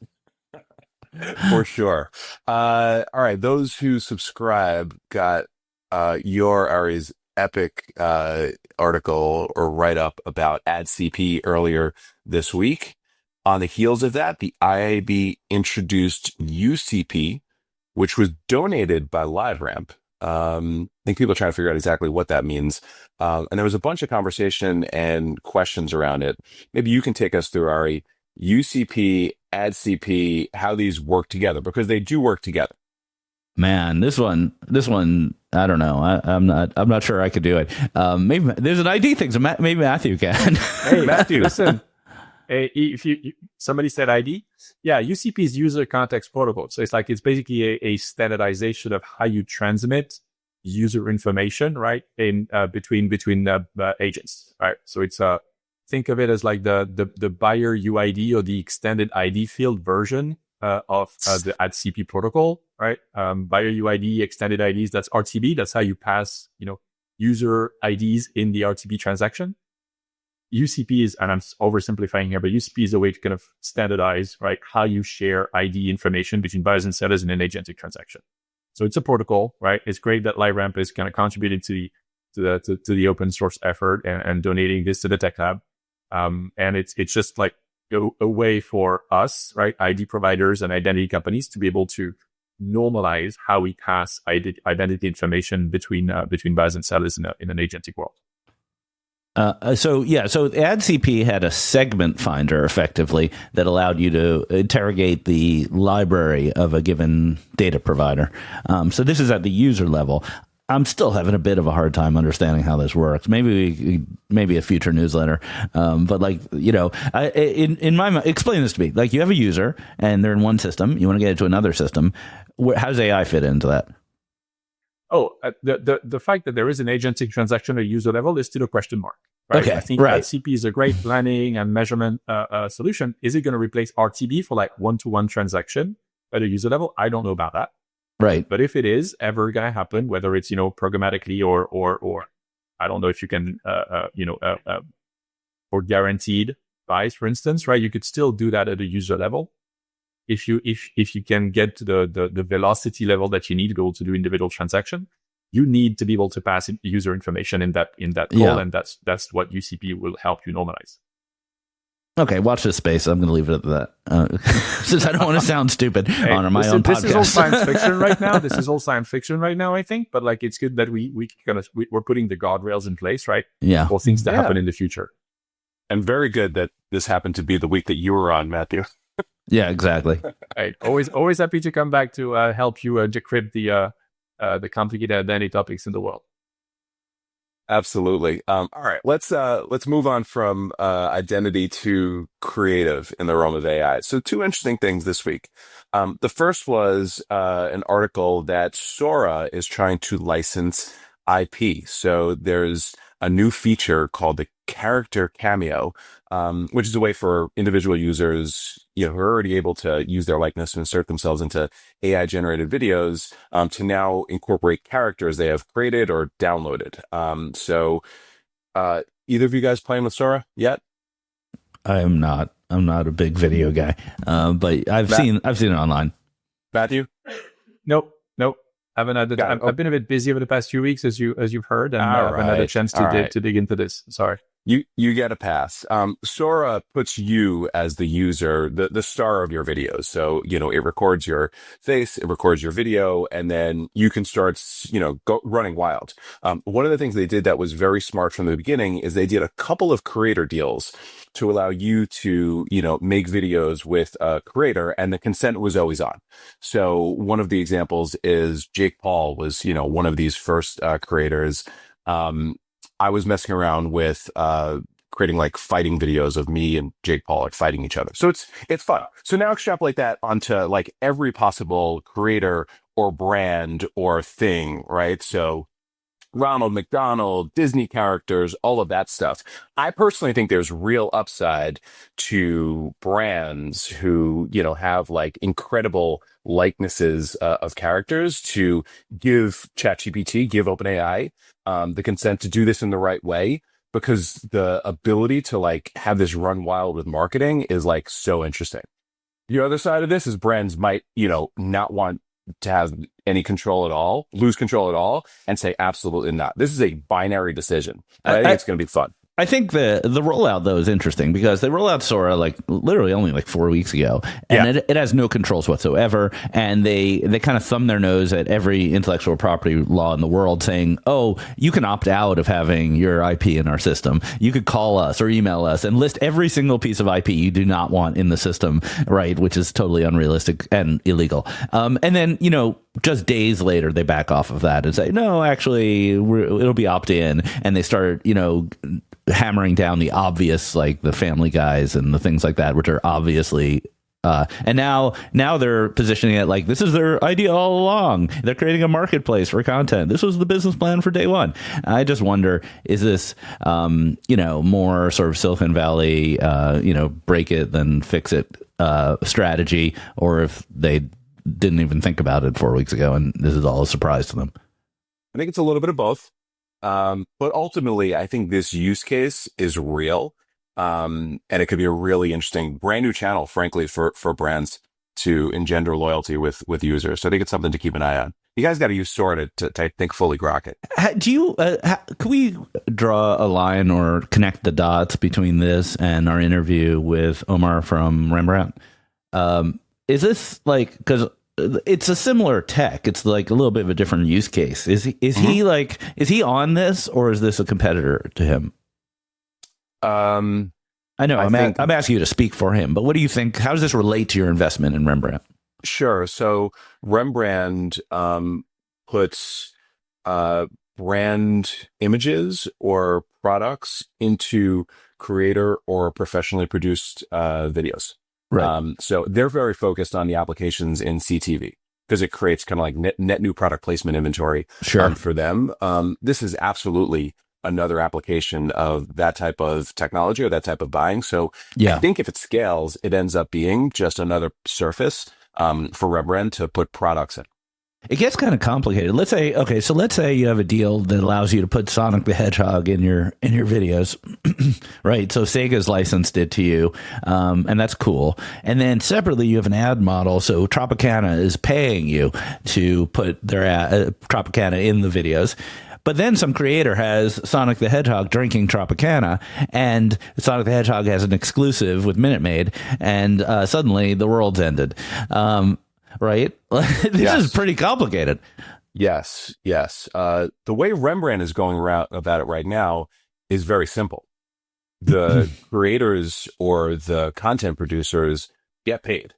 S2: For sure. All right. Those who subscribe got Ari's epic article or write-up about AdCP earlier this week. On the heels of that, the IAB introduced UCP, which was donated by LiveRamp. I think people are trying to figure out exactly what that means. And there was a bunch of conversation and questions around it. Maybe you can take us through, Ari, UCP, AdCP, how these work together, because they do work together.
S1: Man, this one, I don't know. I'm not sure I could do it. Maybe there's an ID thing, so maybe Matthew can.
S3: Hey, Matthew, listen. If somebody said ID, yeah, UCP is user context protocol. So it's basically a standardization of how you transmit user information, right, in between agents, right? So it's think of it as like the buyer UID or the extended ID field version of the AdCP protocol, right? Buyer UID, extended IDs, that's RTB. That's how you pass, user IDs in the RTB transaction. UCP is, and I'm oversimplifying here, but UCP is a way to kind of standardize, right, how you share ID information between buyers and sellers in an agentic transaction. So it's a protocol, right? It's great that LiveRamp is kind of contributing to the open source effort and donating this to the Tech Lab. And it's just like a way for us, right, ID providers and identity companies to be able to normalize how we pass identity information between buyers and sellers in an agentic world.
S1: So AdCP had a segment finder effectively that allowed you to interrogate the library of a given data provider. So this is at the user level. I'm still having a bit of a hard time understanding how this works. Maybe a future newsletter. But in my mind, explain this to me. Like, you have a user and they're in one system. You want to get it to another system. How does AI fit into that?
S3: The fact that there is an agentic transaction at user level is still a question mark. Right?
S1: Okay,
S3: I think
S1: right.
S3: AdCP is a great planning and measurement solution. Is it going to replace RTB for like one-to-one transaction at a user level? I don't know about that.
S1: Right.
S3: But if it is ever going to happen, whether it's programmatically or I don't know if you can or guaranteed buys, for instance, right? You could still do that at a user level. If you can get to the velocity level that you need to be able to do individual transaction, you need to be able to pass user information in that call, and that's what UCP will help you normalize.
S1: Okay, watch this space. I'm going to leave it at that, since I don't want to sound stupid on my own podcast.
S3: This is all science fiction right now. This is all science fiction right now, I think. But like, it's good that we're putting the guardrails in place, right?
S1: Yeah,
S3: for things to happen in the future.
S2: And very good that this happened to be the week that you were on, Matthew.
S1: Yeah, exactly.
S3: Right. Always happy to come back to help you decrypt the complicated identity topics in the world.
S2: Absolutely. All right, let's move on from identity to creative in the realm of AI. So 2 interesting things this week. The first was an article that Sora is trying to license IP. So there's a new feature called the character cameo, which is a way for individual users, who are already able to use their likeness to insert themselves into AI generated videos, to now incorporate characters they have created or downloaded. So either of you guys playing with Sora yet?
S1: I'm not a big video guy, but I've seen it online.
S2: Matthew?
S3: Nope. I've been a bit busy over the past few weeks, as you've heard, and I haven't had a chance to dig into this. Sorry.
S2: You get a pass. Sora puts you as the user, the star of your videos. So, it records your face, it records your video, and then you can start, go running wild. One of the things they did that was very smart from the beginning is they did a couple of creator deals to allow you to, make videos with a creator, and the consent was always on. So one of the examples is Jake Paul was, one of these first creators. I was messing around with creating like fighting videos of me and Jake Paul like fighting each other. So it's fun. So now extrapolate that onto like every possible creator or brand or thing, right? So Ronald McDonald, Disney characters, all of that stuff. I personally think there's real upside to brands who, have like incredible likenesses of characters to give ChatGPT, give OpenAI the consent to do this in the right way, because the ability to like have this run wild with marketing is like so interesting. The other side of this is brands might, not want to have any control at all, lose control at all, and say absolutely not. This is a binary decision. I think it's going to be fun.
S1: I think the rollout, though, is interesting because they rolled out Sora like literally only like 4 weeks ago, and it has no controls whatsoever. And they kind of thumb their nose at every intellectual property law in the world, saying, "Oh, you can opt out of having your IP in our system. You could call us or email us and list every single piece of IP you do not want in the system, right?" Which is totally unrealistic and illegal. And then just days later, they back off of that and say, "No, actually, it'll be opt-in," and they start hammering down the obvious, like the Family Guys and the things like that, which are obviously And now they're positioning it like this is their idea all along. They're creating a marketplace for content. This was the business plan for day one. I just wonder, is this, more sort of Silicon Valley, break it, then fix it strategy, or if they didn't even think about it 4 weeks ago and this is all a surprise to them?
S2: I think it's a little bit of both. But ultimately, I think this use case is real. And it could be a really interesting brand new channel, frankly, for brands to engender loyalty with users. So I think it's something to keep an eye on. You guys got to use SOAR to I think, fully grok it.
S1: Do you, can we draw a line or connect the dots between this and our interview with Omar from Rembrandt? Is this like, because it's a similar tech, it's like a little bit of a different use case. Is he on this, or is this a competitor to him? I know I'm asking you to speak for him, but what do you think? How does this relate to your investment in Rembrandt?
S2: Sure. So Rembrandt puts brand images or products into creator or professionally produced videos.
S1: Right.
S2: So they're very focused on the applications in CTV because it creates kind of like net new product placement inventory for them. This is absolutely another application of that type of technology or that type of buying. So I think if it scales, it ends up being just another surface for Rembrandt to put products in.
S1: It gets kind of complicated. Let's say you have a deal that allows you to put Sonic the Hedgehog in your videos, right? So Sega's licensed it to you, and that's cool. And then separately, you have an ad model. So Tropicana is paying you to put their Tropicana in the videos. But then some creator has Sonic the Hedgehog drinking Tropicana, and Sonic the Hedgehog has an exclusive with Minute Maid, and suddenly the world's ended. Right? This is pretty complicated.
S2: Yes. The way Rembrandt is going about it right now is very simple. The creators or the content producers get paid.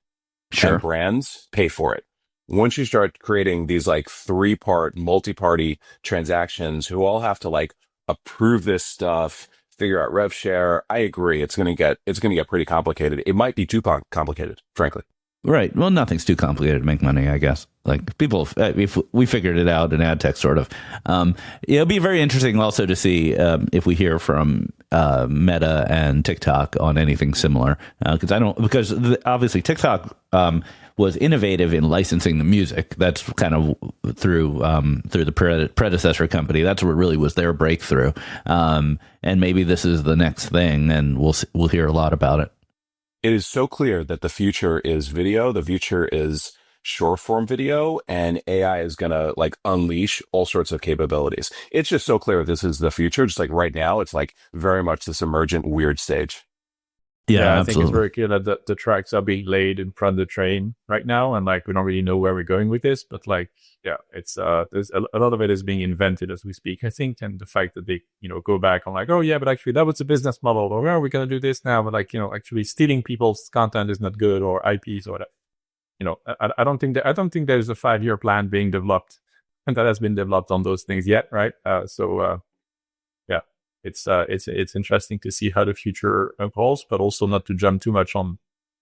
S1: Sure.
S2: And brands pay for it. Once you start creating these like 3-part multi-party transactions who all have to like approve this stuff, figure out rev share, I agree. It's going to get pretty complicated. It might be too complicated, frankly.
S1: Right. Well, nothing's too complicated to make money, I guess. Like people, if we figured it out in ad tech, sort of. It'll be very interesting also to see if we hear from Meta and TikTok on anything similar, because obviously TikTok was innovative in licensing the music. That's kind of through the predecessor company. That's what really was their breakthrough. And maybe this is the next thing, and we'll hear a lot about it.
S2: It is so clear that the future is video. The future is short form video, and AI is going to like unleash all sorts of capabilities. It's just so clear this is the future. Just like right now, it's like very much this emergent weird stage.
S3: Yeah, I think it's very clear that the tracks are being laid in front of the train right now, and like we don't really know where we're going with this, but like it's there's a lot of it is being invented as we speak, I think, and the fact that they go back on like, oh yeah, but actually that was the business model, or where are we gonna do this now? But like actually stealing people's content is not good, or IPs or whatever. I don't think there's a 5-year plan being developed and that has been developed on those things yet, right? It's interesting to see how the future unfolds, but also not to jump too much on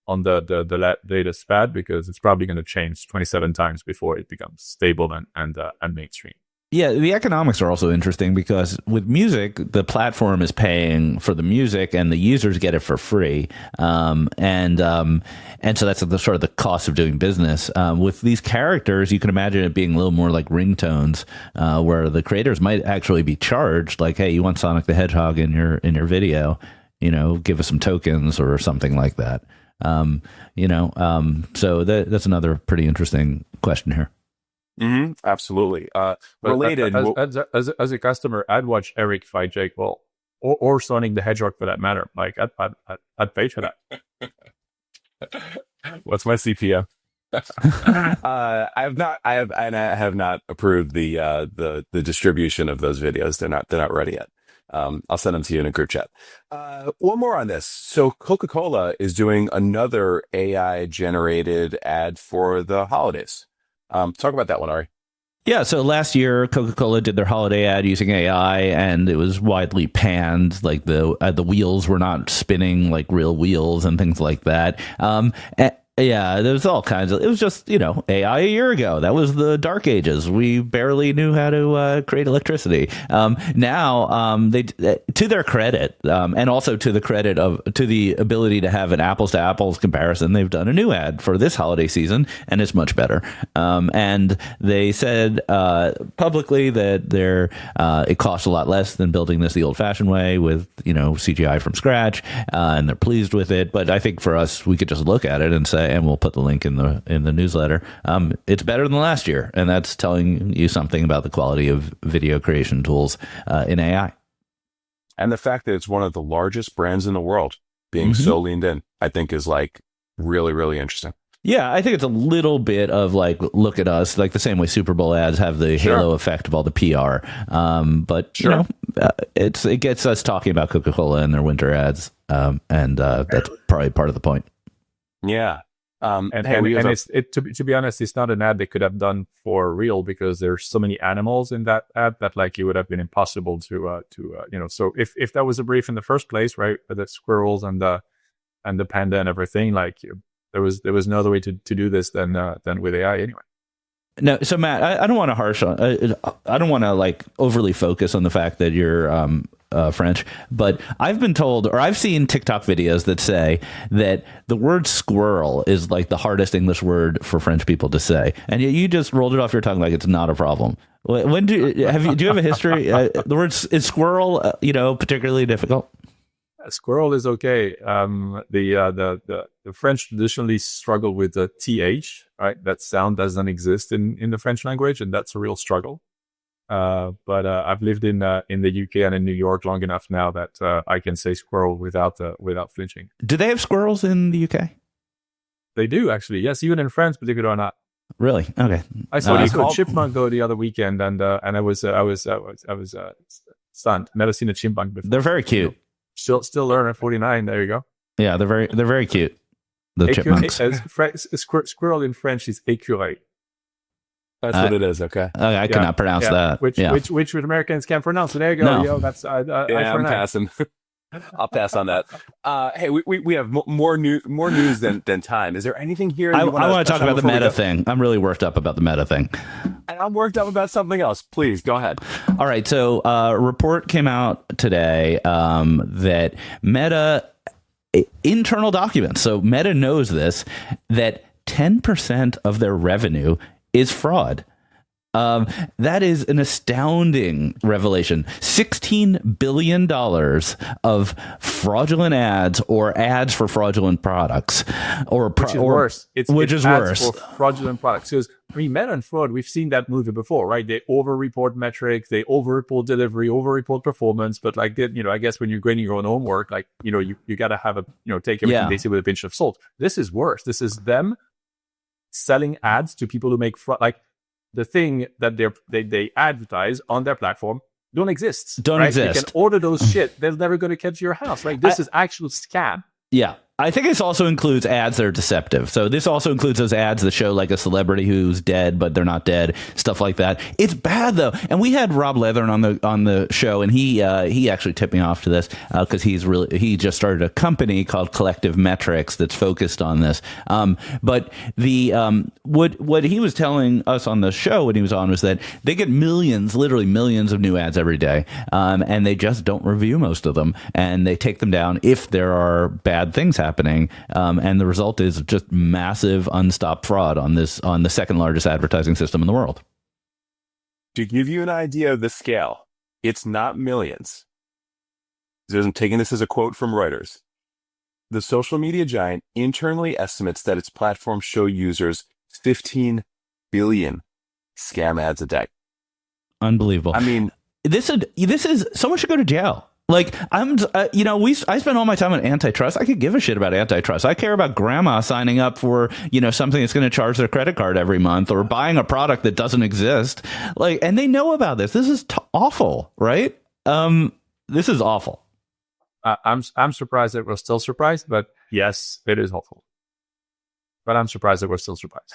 S3: the latest fad, because it's probably going to change 27 times before it becomes stable and mainstream.
S1: Yeah, the economics are also interesting because with music, the platform is paying for the music and the users get it for free. And so that's the sort of the cost of doing business. With these characters, you can imagine it being a little more like ringtones, where the creators might actually be charged, like, hey, you want Sonic the Hedgehog in your video, give us some tokens or something like that. So that's another pretty interesting question here.
S2: Mm-hmm, absolutely. Related
S3: as a customer, I'd watch Eric fight Jake Paul or Sonic the Hedgehog for that matter. Like I'd pay for that.
S2: What's my CPM? I have not approved the distribution of those videos. They're not ready yet. I'll send them to you in a group chat. One more on this. So Coca-Cola is doing another AI generated ad for the holidays. Talk about that one, Ari.
S1: Yeah, so last year, Coca-Cola did their holiday ad using AI, and it was widely panned. Like the wheels were not spinning like real wheels and things like that. Yeah, there's all kinds of. It was just AI a year ago. That was the dark ages. We barely knew how to create electricity. Now, they to their credit, and also to the ability to have an apples to apples comparison, they've done a new ad for this holiday season, and it's much better. And they said publicly that it costs a lot less than building this the old fashioned way with CGI from scratch, and they're pleased with it. But I think for us, we could just look at it and say, and we'll put the link in the newsletter. It's better than last year, and that's telling you something about the quality of video creation tools in AI.
S2: And the fact that it's one of the largest brands in the world being so leaned in, I think is like really, really interesting.
S1: Yeah, I think it's a little bit of like, look at us, like the same way Super Bowl ads have the halo effect of all the PR. But it gets us talking about Coca-Cola and their winter ads, and that's probably part of the point.
S2: Yeah.
S3: To be honest, it's not an ad they could have done for real, because there's so many animals in that ad that like it would have been impossible to So if that was a brief in the first place, right, the squirrels and the panda and everything, like there was no other way to do this than with AI anyway.
S1: No, so Matt, I don't want to I don't want to like overly focus on the fact that you're French, but I've been told, or I've seen TikTok videos that say that the word squirrel is like the hardest English word for French people to say, and you just rolled it off your tongue like it's not a problem. When do you have a history? The word is squirrel, particularly difficult?
S3: Squirrel is okay. The French traditionally struggle with the th, right? That sound doesn't exist in the French language, and that's a real struggle. But I've lived in the UK and in New York long enough now that I can say squirrel without flinching.
S1: Do they have squirrels in the UK?
S3: They do, actually. Yes, even in France, believe it or not.
S1: Really? Okay.
S3: I saw a chipmunk go the other weekend, and I was stunned. Never seen a chipmunk before.
S1: They're very cute.
S3: Still learn at 49. There you go.
S1: Yeah, they're very cute. The chipmunks.
S3: Squirrel in French is écureuil.
S2: That's what it is. Okay.
S1: I cannot pronounce that.
S3: Which Americans can't pronounce. So there you go.
S1: No.
S3: That's
S2: I'm passing. I'll pass on that. Hey, we have more news than time. Is there anything here?
S1: I want to talk about the meta thing. I'm really worked up about the meta thing.
S2: And I'm worked up about something else. Please go ahead.
S1: All right. So a report came out today that Meta internal documents. So Meta knows this, that 10% of their revenue is fraud. That is an astounding revelation. $16 billion of fraudulent ads or ads for fraudulent products,
S3: which is worse.
S1: Which is worse
S3: for fraudulent products. Because Meta and fraud, we've seen that movie before, right? They over-report metrics, they over-report delivery, over-report performance. But like, I guess when you're grading your own homework, like you got to have take everything they say with a pinch of salt. This is worse. This is them selling ads to people who make fraud. Like, the thing that they advertise on their platform don't exist.
S1: Don't exist.
S3: You can order those shit. They're never going to catch your house. Right? This is actual scam.
S1: Yeah. I think this also includes ads that are deceptive. So this also includes those ads that show like a celebrity who's dead, but they're not dead, stuff like that. It's bad though. And we had Rob Leathern on the show, and he actually tipped me off to this because he just started a company called Collective Metrics that's focused on this. But the what he was telling us on the show when he was on was that they get literally millions of new ads every day, and they just don't review most of them, and they take them down if there are bad things happening, and the result is just massive unstopped fraud on the second largest advertising system in the world.
S2: To give you an idea of the scale, it's not millions. I'm taking this as a quote from Reuters. The social media giant internally estimates that its platforms show users 15 billion scam ads a day.
S1: Unbelievable.
S2: I mean,
S1: this is someone should go to jail. Like I spend all my time on antitrust. I could give a shit about antitrust. I care about grandma signing up for, something that's going to charge their credit card every month, or buying a product that doesn't exist. Like, and they know about this. This is awful, right? This is awful.
S3: I'm surprised that we're still surprised, but yes, it is awful. But I'm surprised that we're still surprised.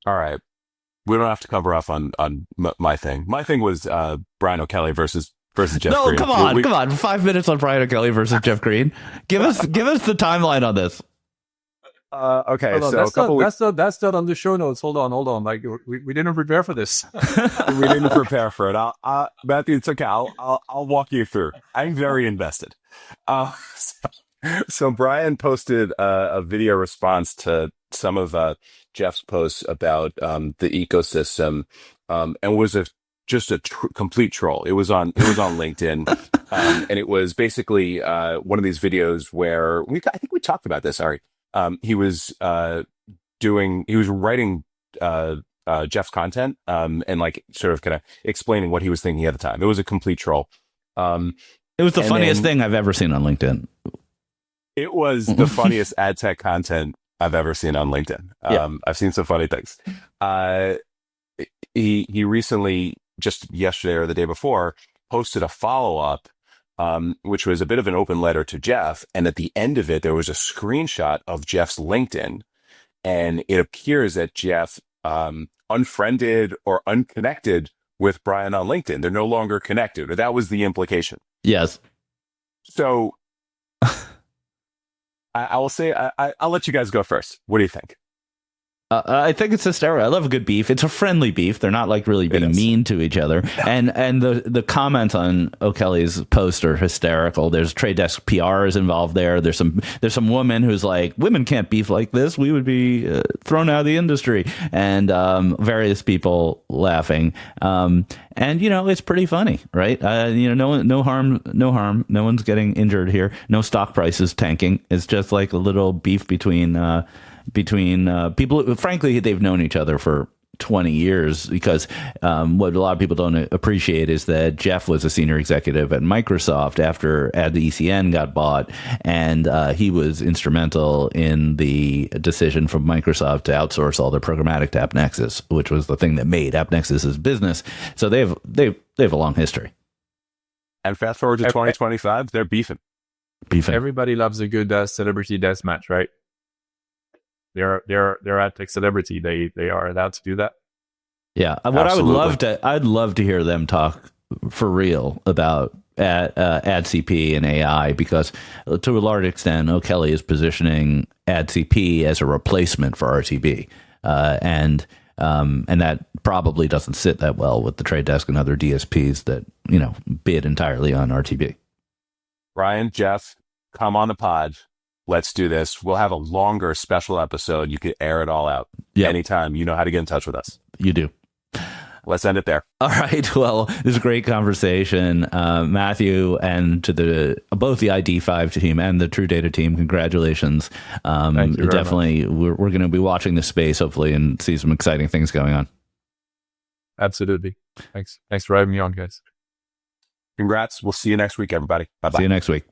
S2: All right. We don't have to cover off on my thing. My thing was Brian O'Kelly versus Jeff Green.
S1: No, come on. 5 minutes on Brian O'Kelly versus Jeff Green. Give us the timeline on this.
S2: Okay,
S3: Hold on,
S2: so a couple weeks.
S3: that's not on the show notes. Hold on. Like we didn't prepare for this.
S2: We didn't prepare for it. Matthew, it's okay. I'll walk you through. I'm very invested. So Brian posted a video response to some of Jeff's posts about the ecosystem, and was just a complete troll. It was on LinkedIn, and it was basically one of these videos where I think we talked about this. Sorry, he was writing Jeff's content, and like sort of kind of explaining what he was thinking at the time. It was a complete troll.
S1: It was the funniest thing I've ever seen on LinkedIn.
S2: It was the funniest ad tech content I've ever seen on LinkedIn. I've seen some funny things. He recently, just yesterday or the day before, posted a follow-up, which was a bit of an open letter to Jeff. And at the end of it, there was a screenshot of Jeff's LinkedIn. And it appears that Jeff unfriended or unconnected with Brian on LinkedIn. They're no longer connected, or that was the implication.
S1: Yes.
S2: So I will say, I'll let you guys go first. What do you think?
S1: I think it's hysterical. I love a good beef. It's a friendly beef. They're not like really being mean to each other. And the comments on O'Kelly's post are hysterical. There's Trade Desk PRs involved there. There's some woman who's like, women can't beef like this. We would be thrown out of the industry. And various people laughing. And it's pretty funny, right? No harm. No one's getting injured here. No stock prices tanking. It's just like a little beef between people. Frankly, they've known each other for 20 years, because what a lot of people don't appreciate is that Jeff was a senior executive at Microsoft after ECN got bought, and he was instrumental in the decision from Microsoft to outsource all their programmatic to AppNexus, which was the thing that made AppNexus's business. So they have a long history.
S2: And fast forward to 2025, they're beefing.
S3: Everybody loves a good celebrity death match, right? They're ad tech celebrity. They are allowed to do that.
S1: Yeah, what Absolutely. I'd love to hear them talk for real about AdCP and AI, because to a large extent, O'Kelly is positioning AdCP as a replacement for RTB, and that probably doesn't sit that well with the Trade Desk and other DSPs that bid entirely on RTB.
S2: Ryan, Jeff, come on the pod. Let's do this. We'll have a longer special episode. You could air it all out anytime. You know how to get in touch with us.
S1: You do.
S2: Let's end it there.
S1: All right. Well, this is a great conversation, Matthew, and to both the ID5 team and the TrueData team. Congratulations.
S3: Thank you
S1: definitely, we're going to be watching this space, hopefully, and see some exciting things going on.
S3: Absolutely. Thanks for having me on, guys.
S2: Congrats. We'll see you next week, everybody. Bye-bye.
S1: See you next week.